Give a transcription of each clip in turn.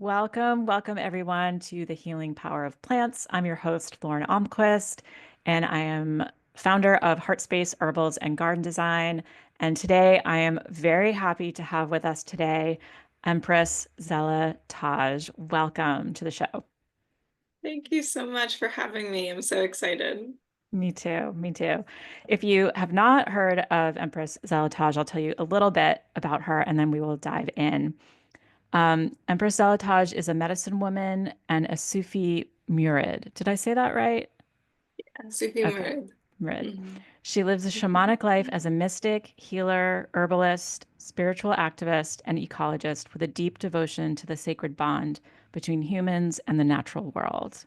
Welcome everyone to the Healing Power of Plants. I'm your host, Lauren Almquist, and I am founder of Heartsspace Herbals and Garden Design. And today I am very happy to have with us today Empress Zella Taj. Welcome to the show. Thank you so much for having me. I'm so excited. Me too. Me too. If you have not heard of Empress Zella Taj, I'll tell you a little bit about her and then we will dive in. Empress Zella Taj is a medicine woman and a Sufi murid. Did I say that right? Sufi Okay, Murid. murid. Mhm. She lives a shamanic life as a mystic, healer, herbalist, spiritual activist, and ecologist with a deep devotion to the sacred bond between humans and the natural world.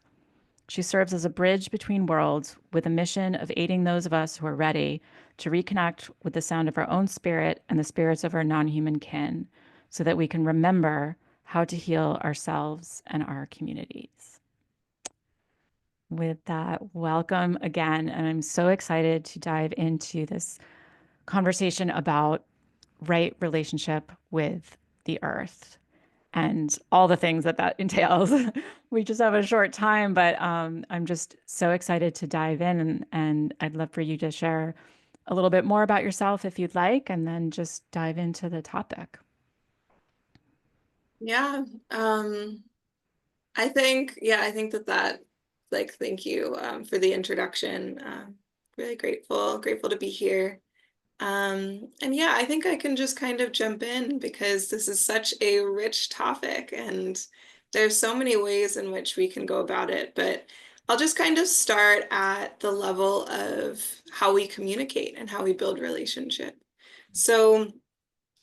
She serves as a bridge between worlds with a mission of aiding those of us who are ready to reconnect with the sound of our own spirit and the spirits of our non human kin so that we can remember how to heal ourselves and our communities. With that, welcome again. And I'm so excited to dive into this conversation about right relationship with the earth and all the things that that entails. We just have a short time, but I'm just so excited to dive in, and I'd love for you to share a little bit more about yourself if you'd like, and then just dive into the topic. Yeah. I think that, thank you for the introduction. Really grateful to be here. And yeah, I think I can just kind of jump in because this is such a rich topic and there's so many ways in which we can go about it. But I'll just kind of start at the level of how we communicate and how we build relationship. So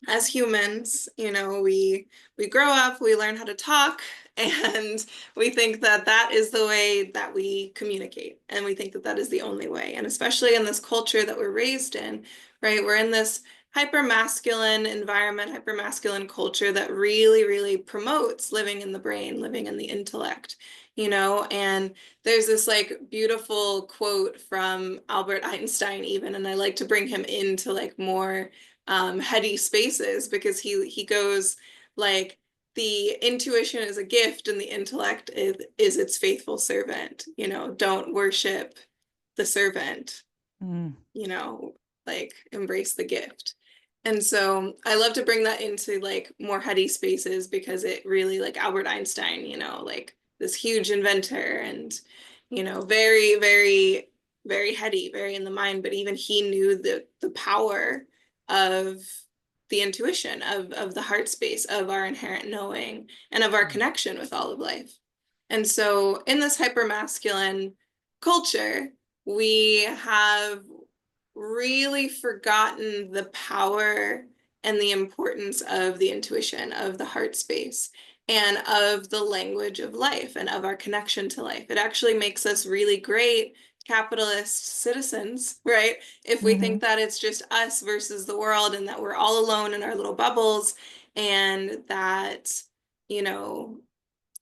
as humans, we grow up, we learn how to talk, and we think that that is the way that we communicate, and we think that that is the only way. And especially in this culture that we're raised in, right? We're in this hyper masculine environment, hyper masculine culture that really promotes living in the brain, living in the intellect. And there's this like beautiful quote from Albert Einstein even, and I like to bring him into like more heady spaces because he goes like the intuition is a gift and the intellect is its faithful servant. Don't worship the servant, Mm, you know, like embrace the gift. And so I love to bring that into like more heady spaces because it really like Albert Einstein, like this huge inventor and, very heady, very in the mind, but even he knew the power of the intuition of the heart space, of our inherent knowing and of our connection with all of life. And so in this hyper masculine culture, we have really forgotten the power and the importance of the intuition, of the heart space, and of the language of life and of our connection to life. It actually makes us really great capitalist citizens, right? If we hmm think that it's just us versus the world and that we're all alone in our little bubbles and that, you know,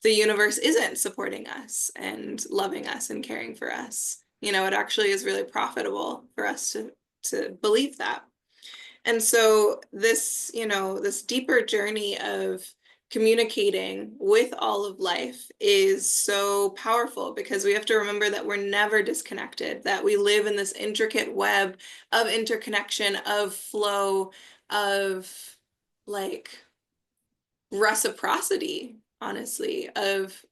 the universe isn't supporting us and loving us and caring for us. It actually is really profitable for us to believe that. And so this deeper journey of communicating with all of life is so powerful because we have to remember that we're never disconnected, that we live in this intricate web of interconnection, of flow, of like reciprocity, honestly, of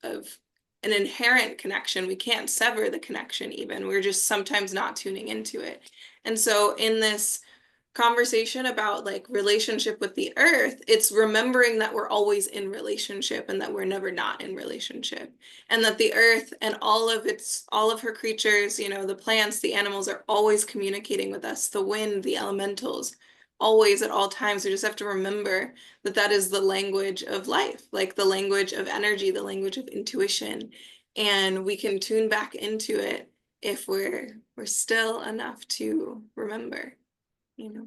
an inherent connection. We can't sever the connection even. We're just sometimes not tuning into it. And so in this conversation about like relationship with the earth, it's remembering that we're always in relationship and that we're never not in relationship. And that the earth and all of her creatures, the plants, the animals are always communicating with us, the wind, the elementals, always at all times. We just have to remember that that is the language of life, like the language of energy, the language of intuition. And we can tune back into it if we're still enough to remember, you know.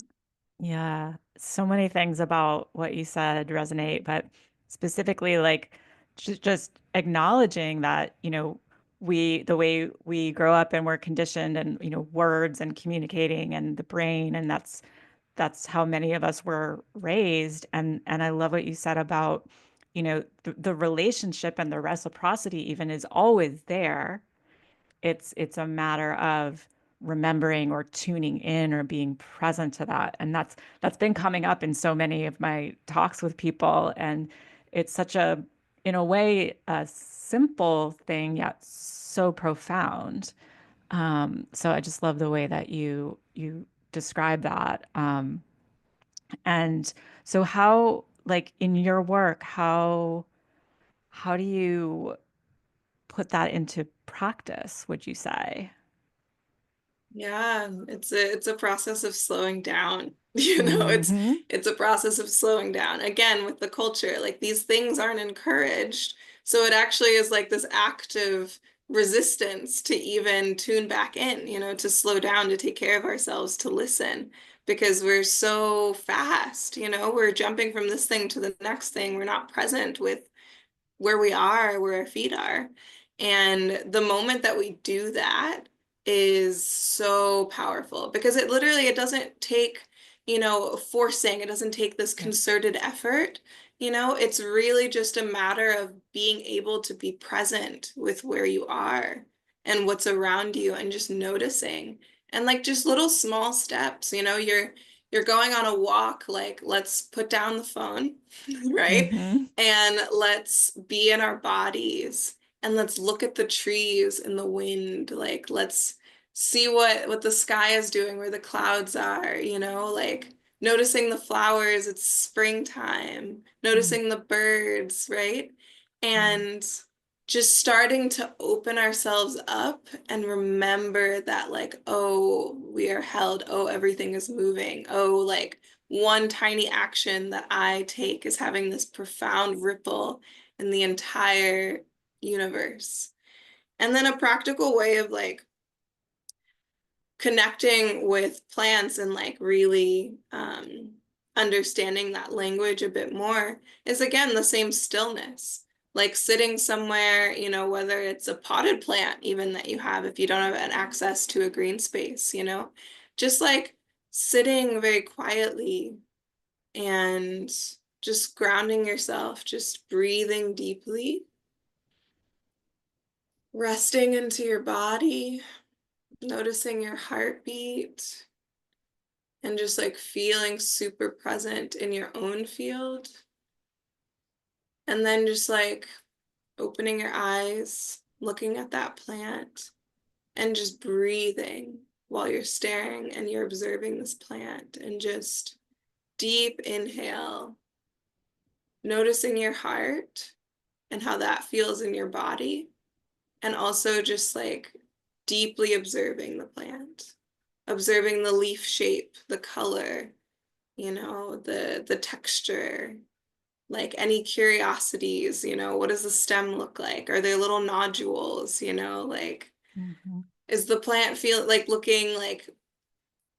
Yeah, so many things about what you said resonate, but specifically, like just acknowledging that, the way we grow up and we're conditioned and, words and communicating and the brain, and that's how many of us were raised. And I love what you said about the relationship and the reciprocity even is always there. It's a matter of remembering or tuning in or being present to that. And that's been coming up in so many of my talks with people. And it's such a, in a way, a simple thing, yet so profound. So I just love the way that you describe that. And so how, like in your work, how do you put that into practice, would you say? Yeah, it's a process of slowing down. You know, Hmm. it's a process of slowing down. Again, with the culture, like these things aren't encouraged. So it actually is like this active resistance to even tune back in, to slow down, to take care of ourselves, to listen, because we're so fast, we're jumping from this thing to the next thing. We're not present with where we are, where our feet are. And the moment that we do that is so powerful because it doesn't take, forcing. It doesn't take this Yeah. concerted effort. It's really just a matter of being able to be present with where you are and what's around you and just noticing. And like just little small steps, you're going on a walk, like let's put down the phone, right? Hmm. And let's be in our bodies and let's look at the trees and the wind. Like let's see what the sky is doing, where the clouds are, like noticing the flowers, it's springtime, Mm. noticing the birds, right? Yeah. And just starting to open ourselves up and remember that like, oh, we are held, oh, everything is moving, oh, like one tiny action that I take is having this profound ripple in the entire universe. And then a practical way of like connecting with plants and like really understanding that language a bit more is again the same stillness. Like sitting somewhere, whether it's a potted plant, even that you have if you don't have an access to a green space, just like sitting very quietly and just grounding yourself, just breathing deeply, resting into your body, noticing your heartbeat, and just like feeling super present in your own field. And then just like opening your eyes, looking at that plant, and just breathing while you're staring and you're observing this plant. And just deep inhale, noticing your heart and how that feels in your body. And also just like deeply observing the plant, observing the leaf shape, the color, the texture, like any curiosities, what does the stem look like? Are there little nodules, like Hmm. is the plant feel like looking like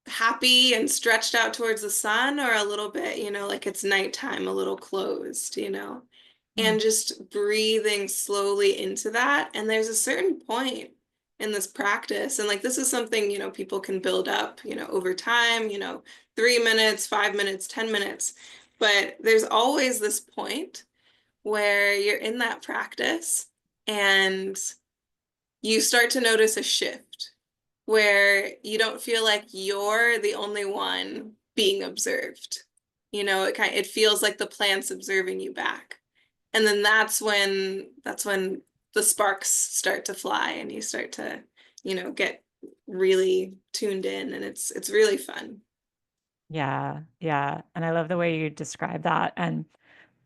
happy and stretched out towards the sun or a little bit, like it's nighttime, a little closed, Mm. and just breathing slowly into that. And there's a certain point in this practice, and like this is something, people can build up, over time, 3 minutes, 5 minutes, 10 minutes. But there's always this point where you're in that practice and you start to notice a shift where you don't feel like you're the only one being observed. It feels like the plant's observing you back. And then that's when the sparks start to fly and you start to, get really tuned in and it's really fun. Yeah, yeah. And I love the way you describe that. And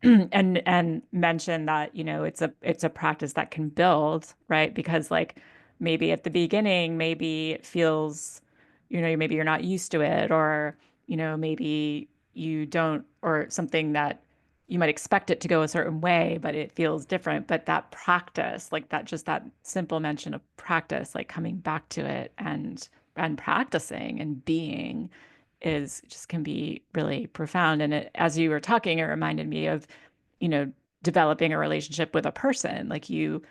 and mention that, it's a practice that can build, right? Because like maybe at the beginning, maybe it feels, maybe you're not used to it, or, maybe you don't, or something that you might expect it to go a certain way, but it feels different. But that practice, like that, just that simple mention of practice, like coming back to it and practicing and being is just can be really profound. And as you were talking, it reminded me of, you know, developing a relationship with a person. Like you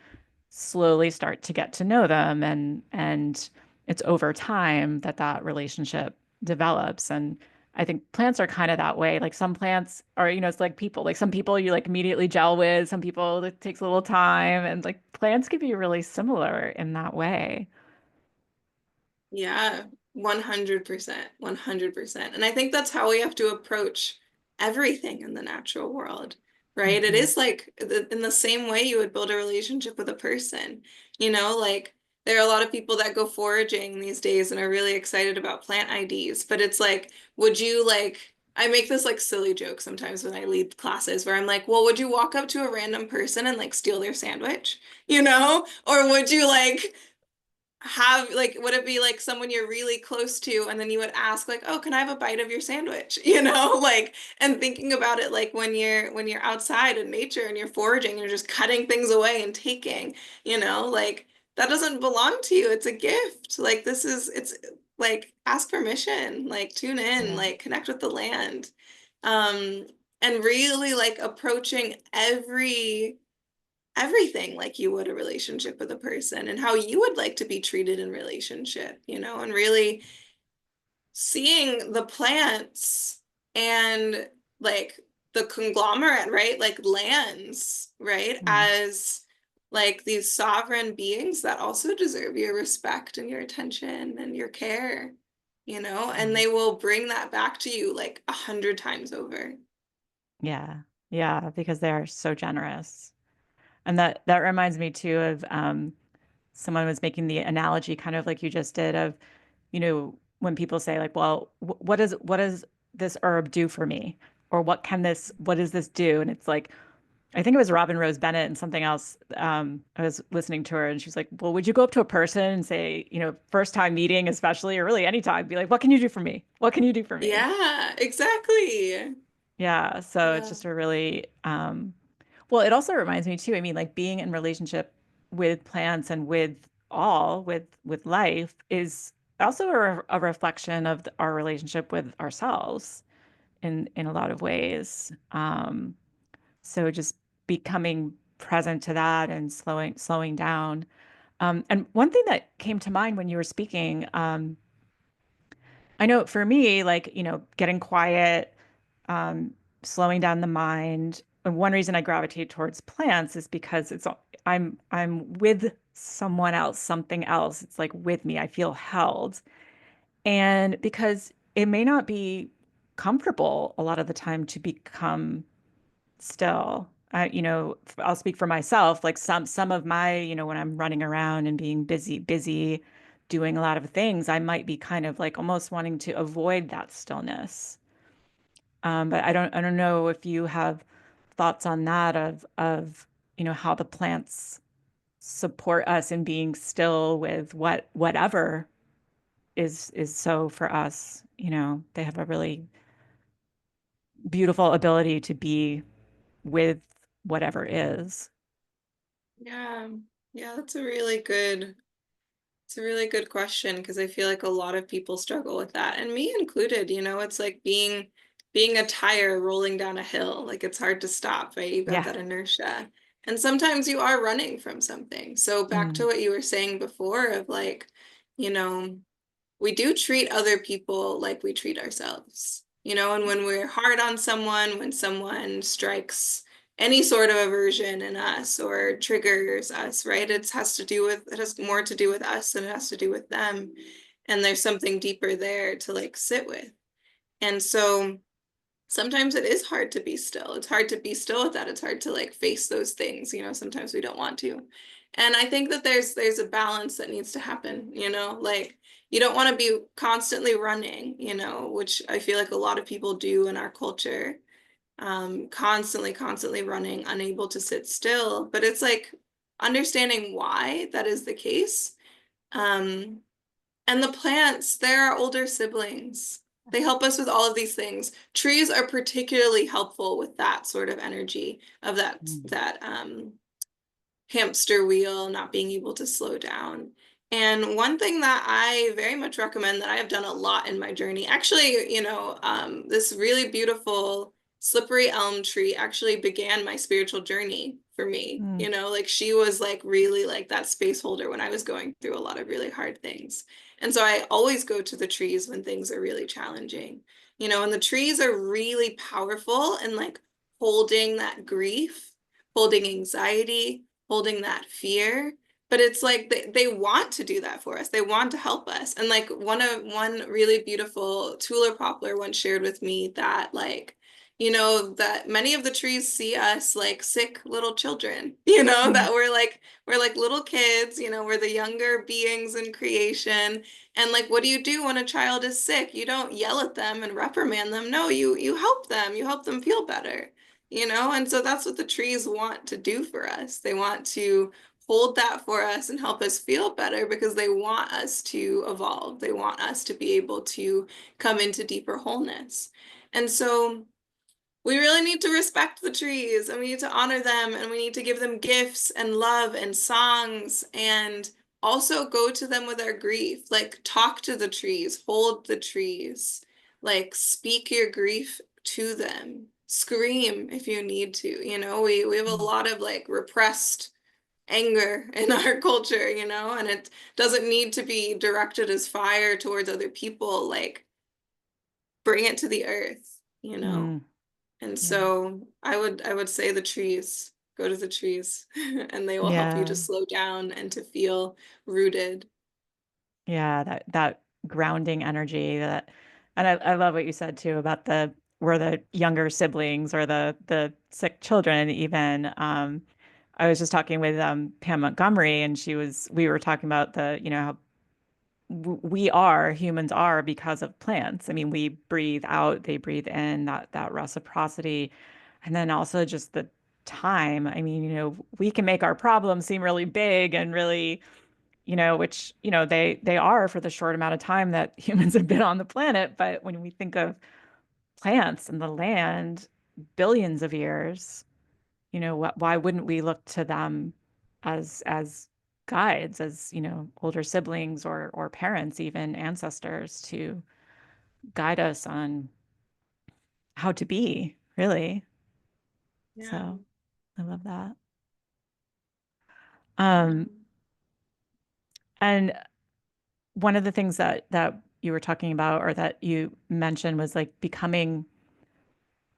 slowly start to get to know them, and it's over time that that relationship develops. And I think plants are kind of that way. Like some plants are, it's like people. Like some people you like immediately gel with, some people it takes a little time, and like plants can be really similar in that way. Yeah, 100%, 100%. And I think that's how we have to approach everything in the natural world, right? It Hmm. is like in the same way you would build a relationship with a person. Like there are a lot of people that go foraging these days and are really excited about plant IDs, but it's like, would you like, I make this like silly joke sometimes when I lead classes where I'm like, well, would you walk up to a random person and like steal their sandwich, Or would you like have like would it be like someone you're really close to and then you would ask like, oh, can I have a bite of your sandwich, like, and thinking about it like when you're outside in nature and you're foraging, you're just cutting things away and taking, like that doesn't belong to you, it's a gift, like it's like ask permission, like tune in, Yeah. like connect with the land, um and really like approaching everything like you would a relationship with a person and how you would like to be treated in relationship, and really seeing the plants and like the conglomerate, right? Like lands, right? Mm. As like these sovereign beings that also deserve your respect and your attention and your care, and Yeah. they will bring that back to you like 100 times over. Yeah. Yeah, because they are so generous. And that reminds me too of someone was making the analogy kind of like you just did of, when people say like, well, what does this herb do for me? Or what does this do? And it's like, I think it was Robin Rose Bennett and something else. I was listening to her and she was like, well, would you go up to a person and say, first time meeting, especially, or really any time, be like, what can you do for me? What can you do for me? Yeah, exactly. Yeah. So it's Yeah. just a really, well, it also reminds me too. I mean, like being in relationship with plants and with life is also a reflection of our relationship with ourselves in a lot of ways. So just becoming present to that and slowing down. And one thing that came to mind when you were speaking, I know for me, like, getting quiet, um, slowing down the mind. And one reason I gravitate towards plants is because I'm with someone else, something else. It's like with me. I feel held. And because it may not be comfortable a lot of the time to become still. I'll speak for myself. Like some of my, when I'm running around and being busy, doing a lot of things, I might be kind of like almost wanting to avoid that stillness. But I don't know if you have thoughts on that of how the plants support us in being still with whatever is so for us. They have a really beautiful ability to be with whatever is. Yeah. Yeah, it's a really good question because I feel like a lot of people struggle with that, and me included, it's like being a tire rolling down a hill. Like it's hard to stop, right? You've got Yeah. that inertia. And sometimes you are running from something. So back to Mm, what you were saying before of like, you know, we do treat other people like we treat ourselves, and when we're hard on someone, when someone strikes any sort of aversion in us or triggers us, right? It has more to do with us than it has to do with them. And there's something deeper there to like sit with. And so sometimes it is hard to be still. It's hard to be still with that. It's hard to like face those things, sometimes we don't want to. And I think that there's a balance that needs to happen, like you don't want to be constantly running, which I feel like a lot of people do in our culture. Constantly running, unable to sit still. But it's like understanding why that is the case. Um, and the plants, they're our older siblings. They help us with all of these things. Trees are particularly helpful with that sort of energy of that mm, that hamster wheel, not being able to slow down. And one thing that I very much recommend that I have done a lot in my journey, actually, this really beautiful slippery elm tree actually began my spiritual journey for me. mm. Like she was like really like that space holder when I was going through a lot of really hard things. And so I always go to the trees when things are really challenging. And the trees are really powerful in like holding that grief, holding anxiety, holding that fear. But it's like they want to do that for us. They want to help us. And like one really beautiful tulip poplar once shared with me that like, that many of the trees see us like sick little children, Mm, that we're like little kids, we're the younger beings in creation. And like, what do you do when a child is sick? You don't yell at them and reprimand them. No, you help them. You help them feel better, And so that's what the trees want to do for us. They want to hold that for us and help us feel better because they want us to evolve. They want us to be able to come into deeper wholeness. And so we really need to respect the trees and we need to honor them and we need to give them gifts and love and songs and also go to them with our grief. Like talk to the trees, hold the trees, like speak your grief to them, scream if you need to. We have a mm, lot of like repressed anger in our culture, and it doesn't need to be directed as fire towards other people. Like bring it to the earth. mm, And yeah. so I would say the trees, go to the trees and they will help you Yeah. to slow down and to feel rooted. Yeah, that grounding energy that and I love what you said too about the we're the younger siblings or the sick children even. I was just talking with Pam Montgomery and we were talking about how we are humans are because of plants. I mean, we breathe out, they breathe in, that reciprocity. And then also just the time. I mean, we can make our problems seem really big and really which, they are for the short amount of time that humans have been on the planet. But when we think of plants and the land, billions of years, why wouldn't we look to them as guides, as, older siblings or parents, even ancestors to guide us on how to be, really. Yeah. So I love that. Yeah. Um, and one of the things that you were talking about or that you mentioned was like becoming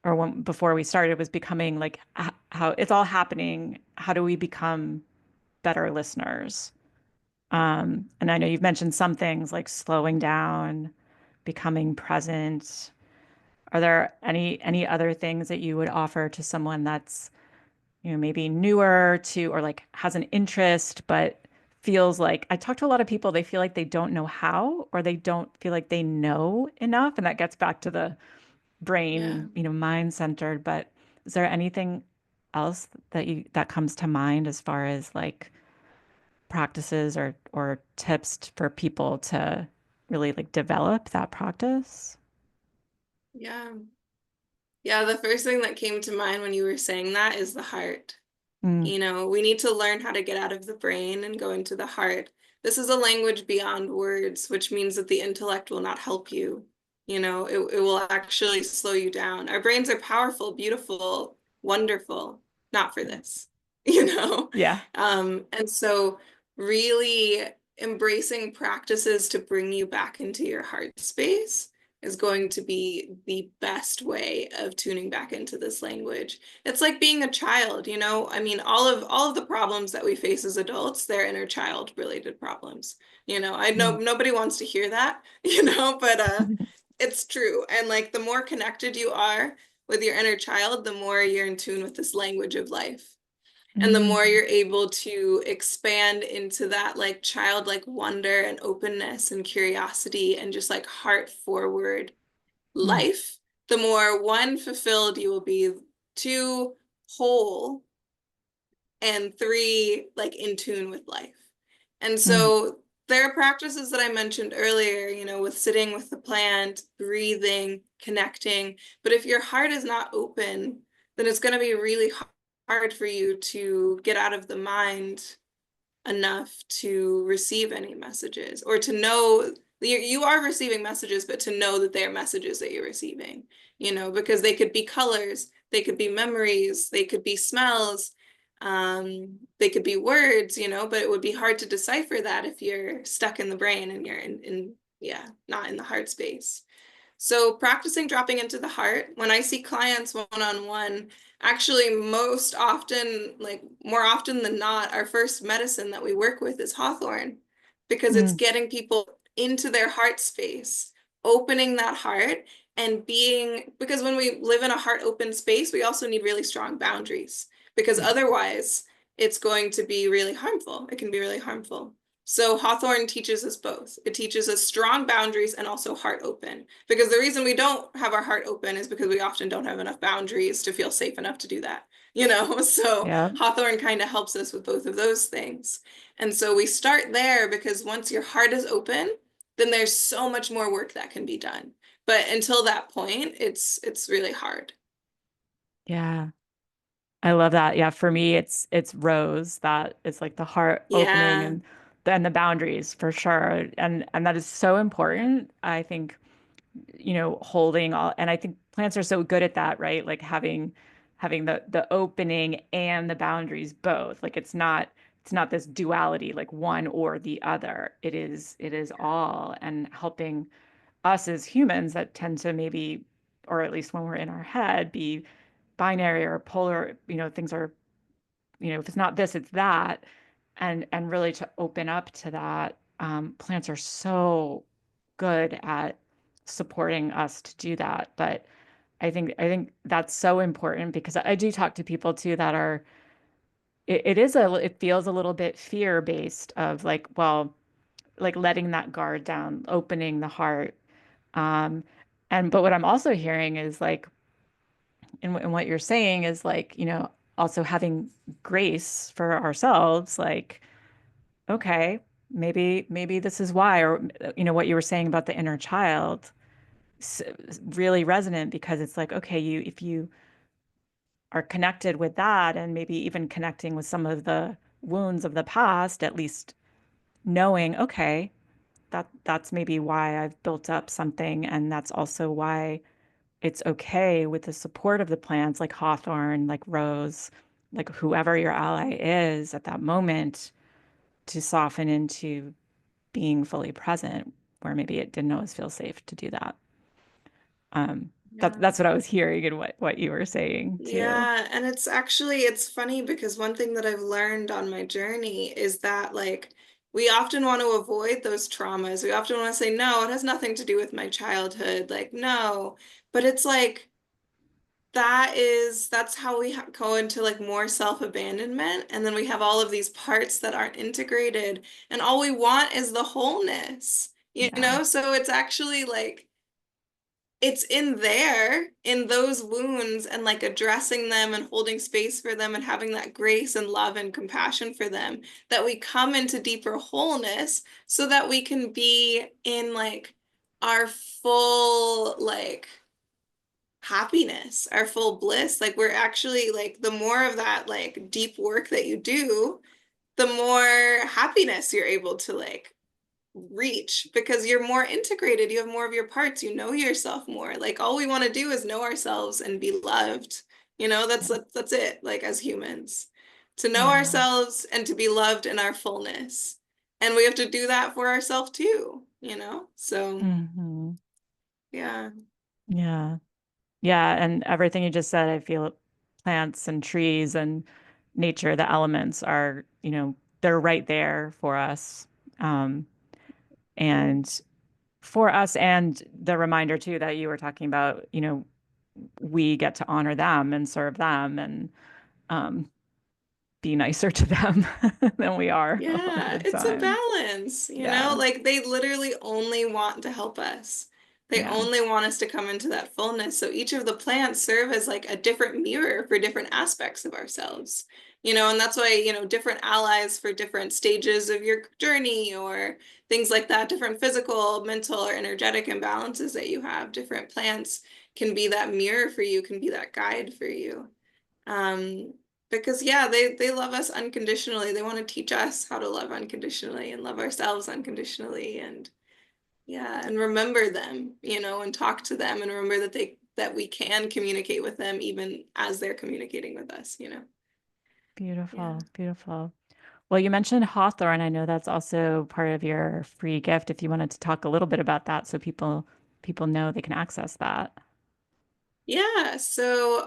or when before we started was becoming like how it's all happening. How do we become better listeners? And I know you've mentioned some things like slowing down, becoming present. Are there any other things that you would offer to someone that's, maybe newer to or like has an interest but feels like I talk to a lot of people, they feel like they don't know how or they don't feel like they know enough. And that gets back to the Yeah. brain, mind centered. But is there anything else that comes to mind as far as like practices or tips for people to really like develop that practice? Yeah. Yeah. The first thing that came to mind when you were saying that is the heart. Mm, We need to learn how to get out of the brain and go into the heart. This is a language beyond words, which means that the intellect will not help you. It will actually slow you down. Our brains are powerful, beautiful, wonderful, not for this, you know? yeah. And so really embracing practices to bring you back into your heart space is going to be the best way of tuning back into this language. It's like being a child, I mean, all of the problems that we face as adults, they're inner child related problems. I know Mm. nobody wants to hear that, but it's true. And like the more connected you are with your inner child, the more you're in tune with this language of life. And the more Mm, you're able to expand into that like childlike wonder and openness and curiosity and just like heart forward mm, life, the more one, fulfilled you will be, two, whole, and three, like in tune with life. And mm, so there are practices that I mentioned earlier, with sitting with the plant, breathing, connecting. But if your heart is not open, then it's going to be really hard for you to get out of the mind enough to receive any messages or to know you are receiving messages, but to know that they are messages that you're receiving, because they could be colors, they could be memories, they could be smells, they could be words, but it would be hard to decipher that if you're stuck in the brain and you're in yeah, not in the heart space. So practicing dropping into the heart, when I see clients one-on-one, actually most often, like more often than not, our first medicine that we work with is hawthorn because it's Mm, getting people into their heart space, opening that heart and being, because when we live in a heart open space, we also need really strong boundaries because yeah. otherwise it's going to be really harmful. It can be really harmful. So Hawthorne teaches us both. It teaches us strong boundaries and also heart open. Because the reason we don't have our heart open is because we often don't have enough boundaries to feel safe enough to do that. So Yeah. Hawthorne kind of helps us with both of those things. And so we start there because once your heart is open, then there's so much more work that can be done. But until that point, it's really hard. Yeah. I love that. Yeah, for me it's rose that is like the heart opening Yeah. and the boundaries for sure. And that is so important. I think, holding all and I think plants are so good at that, right? Like having the opening and the boundaries both. Like it's not this duality, like one or the other. It is all and helping us as humans that tend to maybe, or at least when we're in our head, be binary or polar, things are, if it's not this, it's that. And really to open up to that, plants are so good at supporting us to do that. But I think that's so important because I do talk to people too that are it feels a little bit fear based of like, well, like letting that guard down, opening the heart. Um, but what I'm also hearing is like, and what you're saying is like, also having grace for ourselves, like, okay, maybe this is why, or what you were saying about the inner child, really resonant because it's like, okay, if you are connected with that and maybe even connecting with some of the wounds of the past, at least knowing, okay, that's maybe why I've built up something, and that's also why it's okay with the support of the plants like hawthorn, like rose, like whoever your ally is at that moment to soften into being fully present where maybe it didn't always feel safe to do that. Um, Yeah. that's what I was hearing and what you were saying too. Yeah, and it's funny because one thing that I've learned on my journey is that like we often want to avoid those traumas. We often want to say, no, it has nothing to do with my childhood. Like, no. But it's like that's how we go into like more self-abandonment, and then we have all of these parts that aren't integrated, and all we want is the wholeness. Yeah. So it's actually like it's in there in those wounds and like addressing them and holding space for them and having that grace and love and compassion for them that we come into deeper wholeness so that we can be in like our full like happiness, our full bliss. Like we're actually like the more of that like deep work that you do, the more happiness you're able to like reach because you're more integrated. You have more of your parts. You know yourself more. Like all we want to do is know ourselves and be loved. Yeah. That's it. Like as humans, to know Yeah. ourselves and to be loved in our fullness. And we have to do that for ourselves too. So Hmm. yeah. Yeah. Yeah. And everything you just said, I feel plants and trees and nature, the elements are, they're right there for us. Um, and for us, and the reminder too that you were talking about, we get to honor them and serve them and um, be nicer to them than we are a lot of Yeah, the it's a time. balance. Yeah. Like they literally only want to help us. They Yeah. only want us to come into that fullness. So each of the plants serve as like a different mirror for different aspects of ourselves. And that's why different allies for different stages of your journey or things like that, different physical, mental, or energetic imbalances that you have, different plants can be that mirror for you, can be that guide for you. Um, because yeah, they love us unconditionally. They want to teach us how to love unconditionally and love ourselves unconditionally and yeah, and remember them, and talk to them and remember that we can communicate with them even as they're communicating with us. Yeah. Beautiful. Beautiful. Well, you mentioned Hawthorne. I know that's also part of your free gift. If you wanted to talk a little bit about that so people people know they can access that? Yeah, so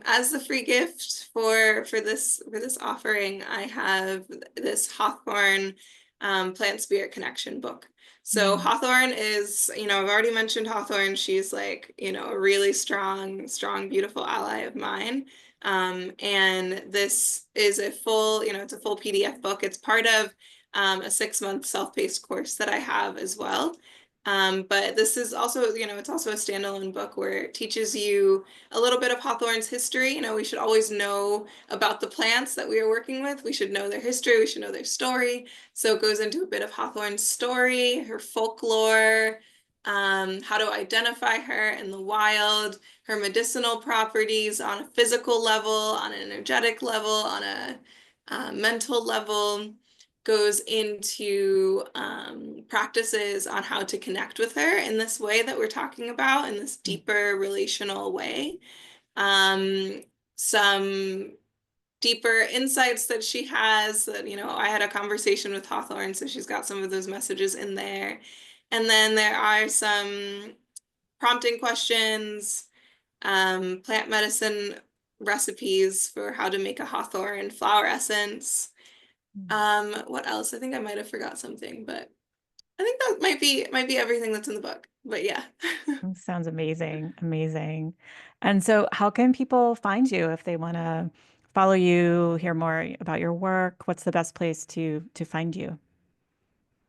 as the free gift for this offering, I have this Hawthorne Plant Spirit Connection book. So Mm. Hawthorne is, I've already mentioned Hawthorne. She's like, a really strong, beautiful ally of mine. And this is a full, it's a full PDF book. It's part of a 6-month self-paced course that I have as well. But this is also, it's also a standalone book where it teaches you a little bit of Hawthorne's history. We should always know about the plants that we are working with. We should know their history. We should know their story. So it goes into a bit of Hawthorne's story, her folklore, how to identify her in the wild, her medicinal properties on a physical level, on an energetic level, on a mental level, goes into practices on how to connect with her in this way that we're talking about, in this deeper relational way. Um, some deeper insights that she has that, I had a conversation with Hawthorne, so she's got some of those messages in there. And then there are some prompting questions, plant medicine recipes for how to make a Hawthorne flower essence. What else? I think I might have forgot something, but I think that might be everything that's in the book. But yeah. Sounds amazing. Amazing. And so, how can people find you if they want to follow you, hear more about your work? What's the best place to find you?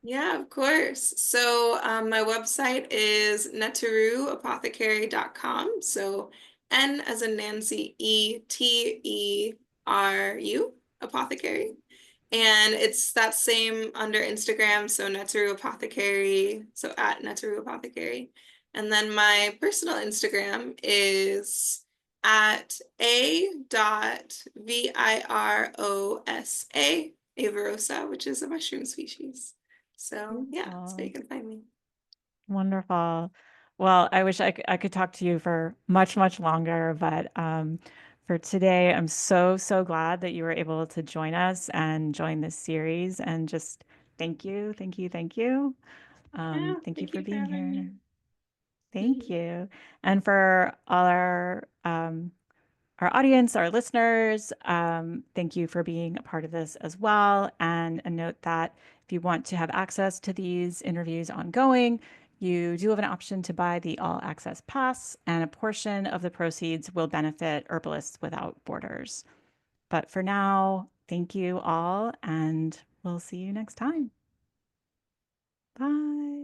Yeah, of course. So my website is neteruapothecary.com. So N as in Nancy, Eteru, apothecary. And it's that same under Instagram, so Neteru Apothecary, so at Neteru Apothecary. And then my personal Instagram is at a.virosa, Avarosa, which is a mushroom species. So yeah, that's where Beautiful. you can find me. Wonderful. Well, I wish I could talk to you for much, much longer, but for today, I'm so, so glad that you were able to join us and join this series. And just thank you, thank you, thank you. Yeah, Thank you thank for you for being having here. me. Thank you. And for all our audience, our listeners, thank you for being a part of this as well. And a note that if you want to have access to these interviews ongoing, you do have an option to buy the All Access Pass, and a portion of the proceeds will benefit Herbalists Without Borders. But for now, thank you all, and we'll see you next time. Bye.